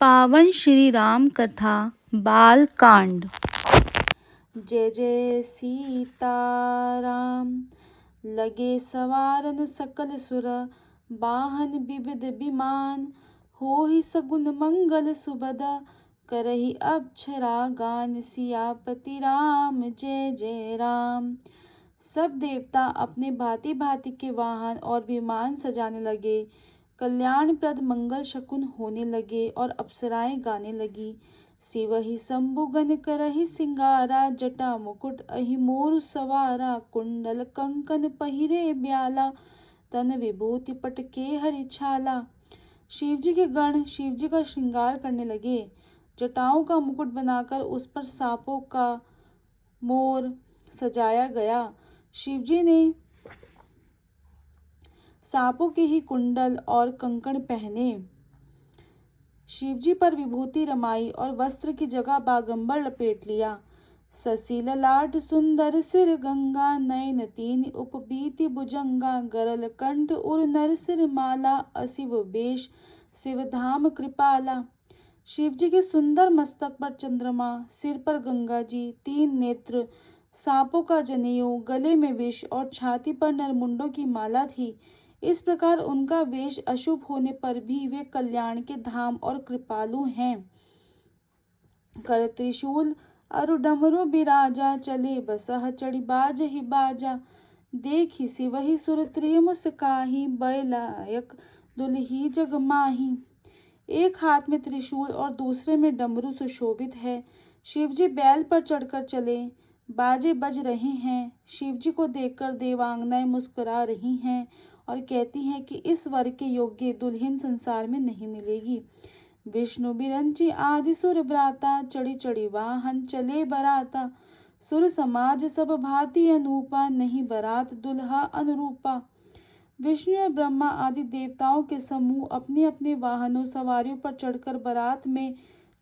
पावन श्री राम कथा बाल कांड। जय जय सीताराम। लगे सवारन सकल सुर, वाहन विविध विमान। होहि सगुन मंगल सुबद, करहि अक्षरा गान। सियापति राम जय जय राम। सब देवता अपने भांति भांति के वाहन और विमान सजाने लगे। कल्याणप्रद मंगल शकुन होने लगे और अप्सराएं गाने लगी। शिवहि शंभुगन करहि सिंगारा, जटा मुकुट अहि मोर सवारा। कुंडल कंकन पहिरे ब्याला, तन विभूति पटके हरि छाला। शिवजी के गण शिवजी का श्रृंगार करने लगे। जटाओं का मुकुट बनाकर उस पर सांपों का मोर सजाया गया। शिवजी ने सांपों के ही कुंडल और कंकण पहने। शिवजी पर विभूति रमाई और वस्त्र की जगह बागंबर लपेट लिया। ससी ललाट सुंदर सिर गंगा, नयन तीन उपबीति भुजंगा। गरल कंठ उर नर सिर माला, असिव वेश शिव धाम कृपाला। शिवजी के सुंदर मस्तक पर चंद्रमा, सिर पर गंगा जी, तीन नेत्र, सांपों का जनेऊ, गले में विष और छाती पर नरमुंडों की माला थी। इस प्रकार उनका वेश अशुभ होने पर भी वे कल्याण के धाम और कृपालु हैं। कर त्रिशूल अरु डमरु बिराजा, चले बसह चढ़ी बाज ही बाजा। देखी सिवहि सुर त्रिय मुस्काही, बैलायक दुलही जग माही। एक हाथ में त्रिशूल और दूसरे में डमरू सुशोभित है। शिवजी बैल पर चढ़कर चले, बाजे बज रहे हैं। शिवजी को देखकर देवांगनाएं मुस्कुरा रही हैं और कहती हैं कि इस वर के योग्य दुल्हन संसार में नहीं मिलेगी। विष्णु बिरंची आदि सुर ब्राता, चढ़ी चढ़ी वाहन चले बराता। सुर समाज सब भांति अनूपा, नहीं बरात दुल्हा अनुरूपा। विष्णु और ब्रह्मा आदि देवताओं के समूह अपने अपने वाहनों सवारियों पर चढ़कर बारात में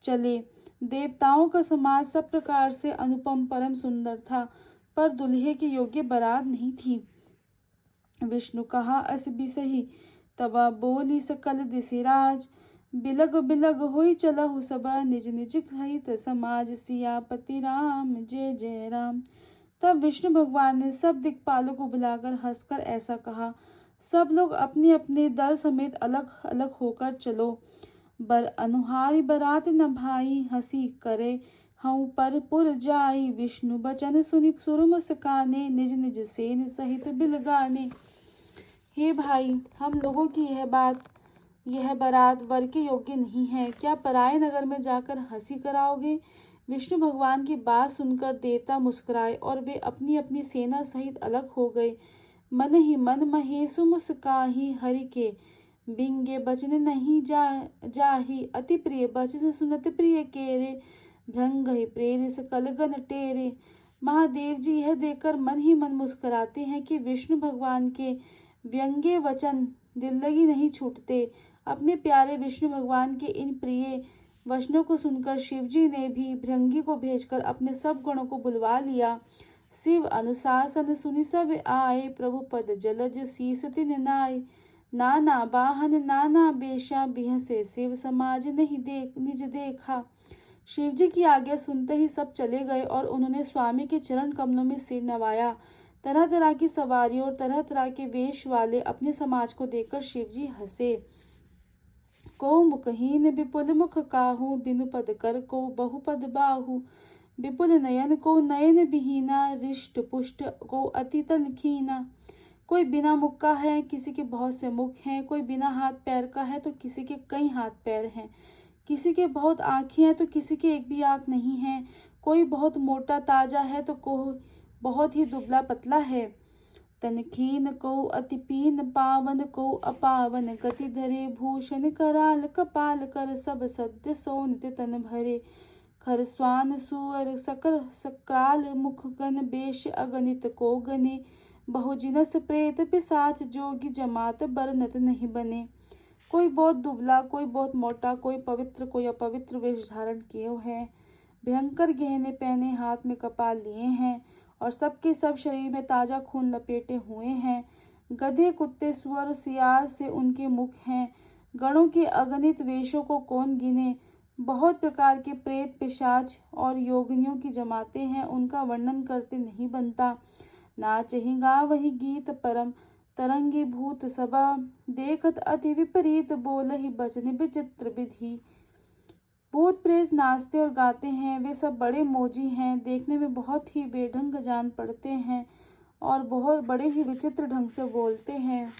चले। देवताओं का समाज सब प्रकार से अनुपम परम सुंदर था, पर दुल्हे के योग्य बारात नहीं थी। विष्णु कहा अस भी सही, तबा बोली सकल दिशिराज। बिलग बिलग होई चलहु सबा, निज निज सहित समाज। सियापति राम जय जय राम। तब विष्णु भगवान ने सब दिक्पालों को बुलाकर हंसकर ऐसा कहा, सब लोग अपने अपने दल समेत अलग अलग होकर चलो। बर अनुहारी बरात न भाई, हंसी करे हऊँ पर पुर जाई। विष्णु बचन सुनि सुर मुस्काने, निज निज सेन सहित बिलगाने। हे भाई, हम लोगों की यह बारात वर के योग्य नहीं है। क्या पराये नगर में जाकर हंसी कराओगे? विष्णु भगवान की बात सुनकर देवता मुस्कुराए और वे अपनी अपनी सेना सहित अलग हो गए। मन ही मन महेशु मुस्काही, हरि के बिंगे बचन नहीं जाही। अति प्रिय बचन सुनत प्रिय केरे, भृंग ही प्रेर सकल गण टेरे। महादेव जी यह देखकर मन ही मन मुस्कुराते हैं कि विष्णु भगवान के व्यंग्य वचन दिल लगी नहीं छूटते। अपने प्यारे विष्णु भगवान के इन प्रिय वचनों को सुनकर शिवजी ने भी भृंगी को भेजकर अपने सब गणों को बुलवा लिया। शिव अनुशासन सुनि सब आए, प्रभु पद जलज शीस तिन नाय। नाना वाहन नाना बेशा, बिहसे शिव समाज नहीं निज देखा। शिवजी की आज्ञा सुनते ही सब चले गए और उन्होंने स्वामी के चरण कमलों में सिर नवाया। तरह तरह की सवारियों और तरह तरह के वेश वाले अपने समाज को देखकर शिवजी हंसे। को मुखहीन विपुल मुख काहू, बिनु पद कर को बहुपद बाहू। विपुल नयन को नयन विहीना, रिष्ट पुष्ट को अति तन खीना। कोई बिना मुख का है, किसी के बहुत से मुख हैं। कोई बिना हाथ पैर का है तो किसी के कई हाथ पैर हैं। किसी के बहुत आँखें हैं तो किसी के एक भी आँख नहीं है। कोई बहुत मोटा ताजा है तो कोई बहुत ही दुबला पतला है। तनखीन को अति पीन, पावन को अपावन। गति धरे भूषण कराल, कपाल कर सब सद्य सोनित तन भरे। खर स्वान सुअर सकर सकाल, मुख गण बेश अगणित को गने। बहुजिनस प्रेत पिशाच, जोगी जमात बरनत नहीं बने। कोई बहुत दुबला, कोई बहुत मोटा, कोई पवित्र कोई अपवित्र वेश धारण किए है। भयंकर गहने पहने, हाथ में कपाल लिए हैं और सबके सब शरीर में ताजा खून लपेटे हुए हैं। गधे कुत्ते सुअर सियार से उनके मुख हैं। गणों के अगणित वेशों को कौन गिने। बहुत प्रकार के प्रेत पिशाच और योगिनियों की जमाते हैं, उनका वर्णन करते नहीं बनता। नाचहि गावहि गीत परम तरंगी भूत सभा, देखत अति विपरीत बोलहि बचन विचित्र विधि। भूत प्रेत नाचते और गाते हैं, वे सब बड़े मौजी हैं, देखने में बहुत ही बेढंग जान पड़ते हैं और बहुत बड़े ही विचित्र ढंग से बोलते हैं।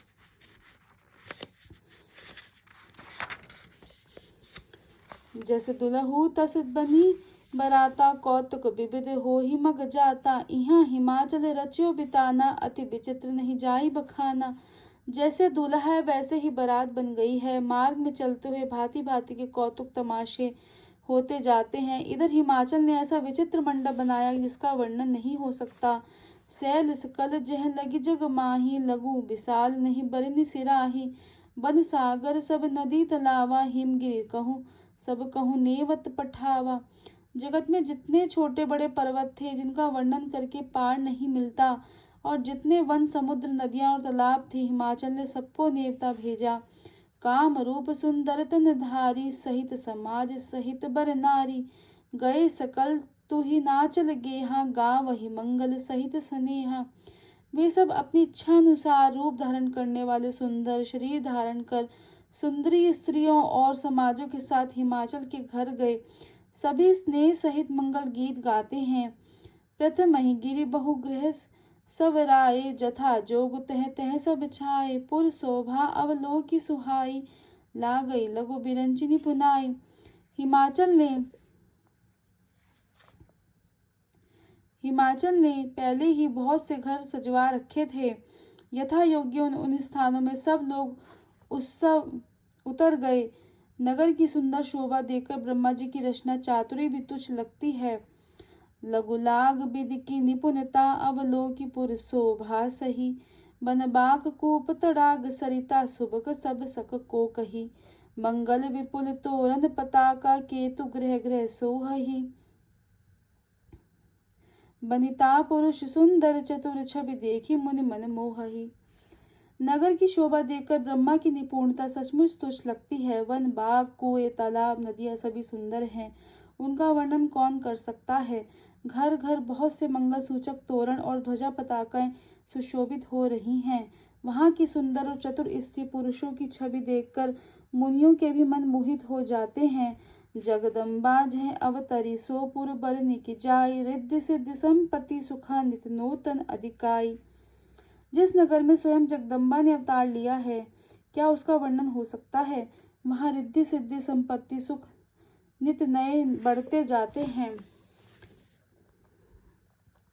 जस दुलहु तस बनी बराता, कौतुक विविध होहि मग जाता। इहाँ हिमाचल रच्यो बिताना, अति विचित्र नहीं जाई बखाना। जैसे दूल्हा है वैसे ही बारात बन गई है। मार्ग में चलते हुए भांति भांति के कौतुक तमाशे होते जाते हैं। इधर हिमाचल ने ऐसा विचित्र मंडप बनाया जिसका वर्णन नहीं हो सकता। सैल सकल जह लगी जग माही, लगू विशाल नहीं बरनि सिराही। बन सागर सब नदी तलावा, हिमगिरि कहूँ सब कहूँ नेवत पठावा। जगत में जितने छोटे बड़े पर्वत थे जिनका वर्णन करके पार नहीं मिलता, और जितने वन समुद्र नदियां और तालाब थे, हिमाचल ने सबको नेवता भेजा। काम रूप सुंदर तन धारी, सहित समाज सहित बर नारी। गए सकल तू ही नाचल गेहा, गावहि मंगल सहित स्नेहा। वे सब अपनी इच्छा अनुसार रूप धारण करने वाले सुंदर शरीर धारण कर सुंदरी स्त्रियों और समाजों के साथ हिमाचल के घर गए। सभी स्नेह सहित मंगल गीत गाते हैं। प्रथम ही गिरि बहु गृह सब राय, जथा जोग तह तह सब छाए। पुर शोभा अवलोकी सुहाई, ला गई लगो बिरंचिनी पुनाई। हिमाचल ने पहले ही बहुत से घर सजवा रखे थे। यथा योग्य उन स्थानों में सब लोग उत्सव उतर गए। नगर की सुंदर शोभा देखकर ब्रह्मा जी की रचना चातुरी भी तुच्छ लगती है। लघुलाग विधि की निपुणता, अवलोकी पुर शोभा सही। बनबाक कूप तड़ाग सरिता, सुबक सब सक को कही। मंगल विपुल तोरण पताका, केतु ग्रह ग्रह सोहही। बनिता पुरुष सुंदर चतुर, छवि देखी मुनि मन मोहही। नगर की शोभा देखकर ब्रह्मा की निपुणता सचमुच तुच्छ लगती है। वन बाग कुएं तालाब नदियां सभी सुंदर हैं, उनका वर्णन कौन कर सकता है। घर घर बहुत से मंगल सूचक तोरण और ध्वजा पताकाएं सुशोभित हो रही हैं। वहां की सुंदर और चतुर स्त्री पुरुषों की छवि देखकर मुनियों के भी मन मोहित हो जाते हैं। जगदम्बा जह अवतरी, सो पुर बरनि की जाई। रिद्धि सिद्धि संपत्ति सुखा, नित नूतन अधिकाई। जिस नगर में स्वयं जगदम्बा ने अवतार लिया है, क्या उसका वर्णन हो सकता है। वहाँ रिद्धि सिद्धि संपत्ति सुख नित नए बढ़ते जाते हैं।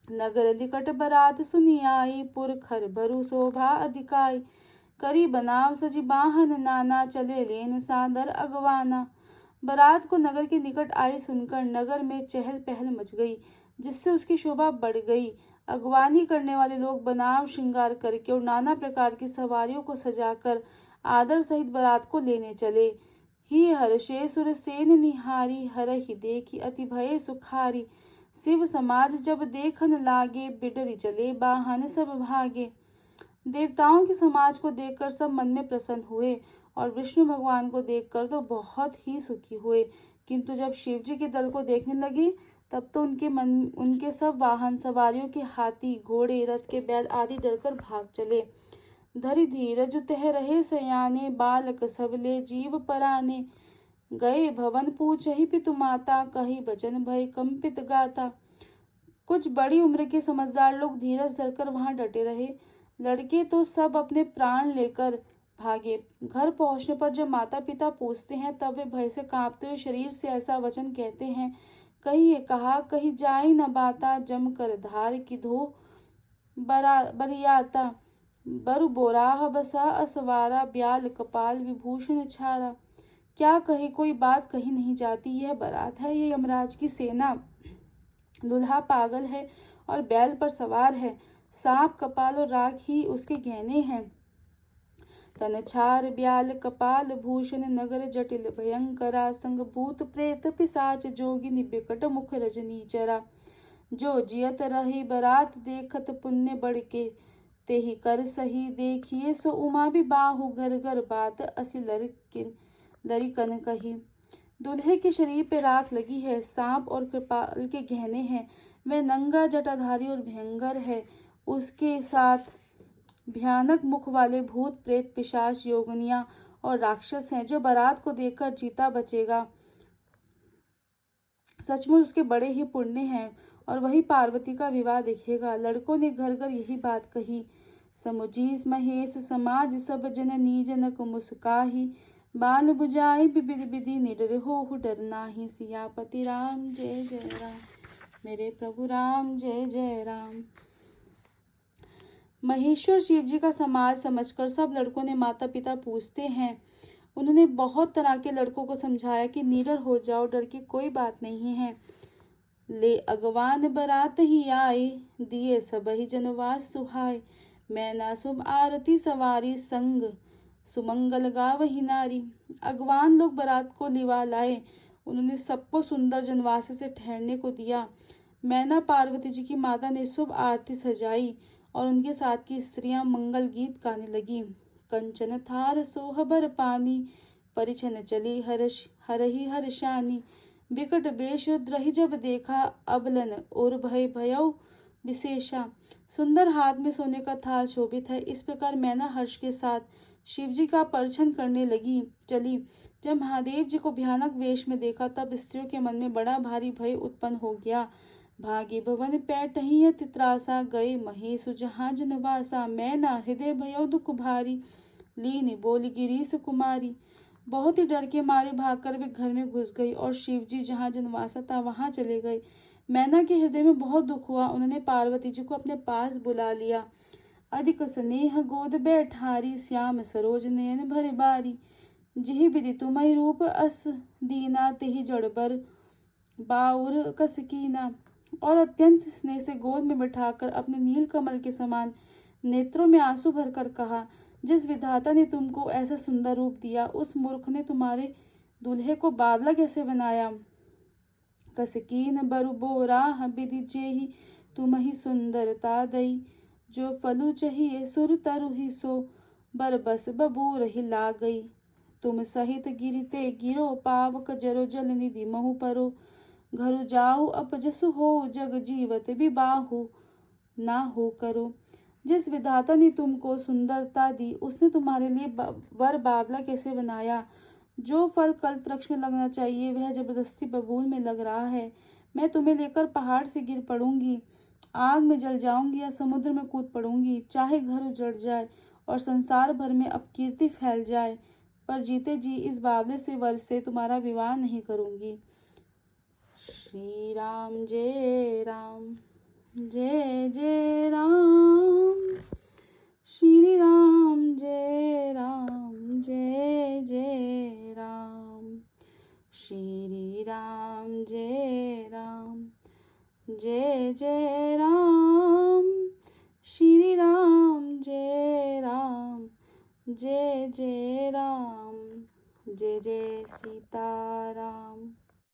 नगर निकट बरात सुनी आई, पुर खर भरु शोभा अधिकाई। करी बनाव सजी बाहन नाना, चले लेन सादर अगवाना। बारात को नगर के निकट आई सुनकर नगर में चहल पहल मच गई, जिससे उसकी शोभा बढ़ गई। अगवानी करने वाले लोग बनाव श्रृंगार करके और नाना प्रकार की सवारियों को सजाकर आदर सहित बारात को लेने चले। ही हर्षे सुर सेन निहारी, हरहि देखी अति भये सुखारी। शिव समाज जब देखन लागे, बिडरि चले बाहन सब भागे। देवताओं के समाज को देखकर सब मन में प्रसन्न हुए और विष्णु भगवान को देखकर तो बहुत ही सुखी हुए, किंतु जब शिव जी के दल को देखने लगे तब तो उनके सब वाहन सवारियों के हाथी घोड़े रथ के बैल आदि डरकर भाग चले। धरि धीरज तह रहे सयाने, बालक सबले जीव पराने। गए भवन पूछहि पितु माता, कही बचन भय कंपित गाता। कुछ बड़ी उम्र के समझदार लोग धीरज धरकर वहां डटे रहे। लड़के तो सब अपने प्राण लेकर भागे। घर पहुंचने पर जब माता पिता पूछते हैं तब वे भय से कांपते हुए शरीर से ऐसा वचन कहते हैं। कहीं ये कहा कहीं जाई न बाता, जम कर धार की धो बरियाता। बरु बोराह बसा असवारा, ब्याल कपाल विभूषण छारा। क्या कहे, कोई बात कही नहीं जाती। यह बारात है, ये यमराज की सेना। दूल्हा पागल है और बैल पर सवार है। सांप कपाल और राख ही उसके गहने हैं। तनछार ब्याल कपाल भूषण, नगर जटिल भयंकरा। संग भूत प्रेत पिशाच जोगिनी, बिकट मुख रजनी चरा। जो जियत रही बारात देखत, पुण्य बढ़ के ते ही कर सही देखिए सो उमा भी बाहु घर घर बात असी लरिकन कही। दूल्हे के शरीर पे राख लगी है, सांप और कृपाल के गहने हैं। वह नंगा जटाधारी और भयंकर है। उसके साथ भयानक मुख वाले भूत प्रेत पिशाच योगनियां और राक्षस हैं। जो बारात को देखकर जीता बचेगा सचमुच उसके बड़े ही पुण्य हैं और वही पार्वती का विवाह देखेगा। लड़कों ने घर घर यही बात कही। समुझीस महेश समाज सब जन नीजनक मुस्काही। बाल बुझाई विविध विधि निडर हो डर नाही। सियापति राम जय जय राम, मेरे प्रभु राम जय जय राम। महेश्वर शिव जी का समाज समझकर सब लड़कों ने माता पिता पूछते हैं। उन्होंने बहुत तरह के लड़कों को समझाया कि निडर हो जाओ, डर की कोई बात नहीं है। ले अगवान बरात ही आए, दिए सब ही जनवास सुहाय। मैना शुभ आरती सवारी संग, सुमंगल गावही नारी। अगवान लोग बारात को लिवा लाए। उन्होंने सबको सुंदर जनवास से ठहरने को दिया। मैना पार्वती जी की माता ने शुभ आरती सजाई और उनके साथ की स्त्रियां मंगल गीत गाने लगी। कंचन थार सोहबर पानी, परिछन चली हरहि हर्षानी। विकट बेश रुद्र जब देखा, अबलन और भय भयौ विशेषा। सुंदर हाथ में सोने का थाल शोभित है। इस प्रकार मैना हर्ष के साथ शिव जी का परिछन करने चली। जब महादेव जी को भयानक वेश में देखा तब स्त्रियों के मन में बड़ा भारी भय उत्पन्न हो गया। भागी भवन पैठही तित्रासा, गए महेशु जहाँ जनवासा। मैना हृदय भयो दुख भारी, लीन बोल गिरीश कुमारी। बहुत ही डर के मारे भागकर वे घर में घुस गई और शिव जी जहाँ जनवासा था वहां चले गए। मैना के हृदय में बहुत दुख हुआ। उन्होंने पार्वती जी को अपने पास बुला लिया। अधिक स्नेह गोद बैठारी, श्याम सरोज नयन भर बारी। जिहि विधि तुम्हि रूप अस दीना, तिहि जड़बर बाउर कस कीना। और अत्यंत स्नेह से गोद में बैठाकर अपने नील कमल के समान नेत्रों में आंसू भरकर कहा, जिस विधाता ने तुमको ऐसा सुंदर रूप दिया, उस मूर्ख ने तुम्हारे दूल्हे को बावला कैसे बनाया। कसकीन बरु बोरा विधि जेहि, तुम ही सुंदरता दई। जो फलु चाहिए सुर तरु ही सो, बर बस बबूर ही ला गई। तुम सहित गिरते गिरो, पावक जरो जल निधि महु परो। घरु जाऊ अपजसु हो, जग जीवत विबाहु ना हो करो। जिस विधाता ने तुमको सुंदरता दी, उसने तुम्हारे लिए वर बावला कैसे बनाया। जो फल कल्प वृक्ष में लगना चाहिए वह जबरदस्ती बबूल में लग रहा है। मैं तुम्हें लेकर पहाड़ से गिर पड़ूंगी, आग में जल जाऊंगी या समुद्र में कूद पड़ूंगी। चाहे घर उजड़ जाए और संसार भर में अपकीर्ति फैल जाए, पर जीते जी इस बावले से वर से तुम्हारा विवाह नहीं करूंगी। श्री राम जय राम, जय जय राम। श्री राम जय राम, जय जय राम। श्री राम जय राम, जय जय राम। श्री राम जय राम, जय जय राम। जय जय सीताराम।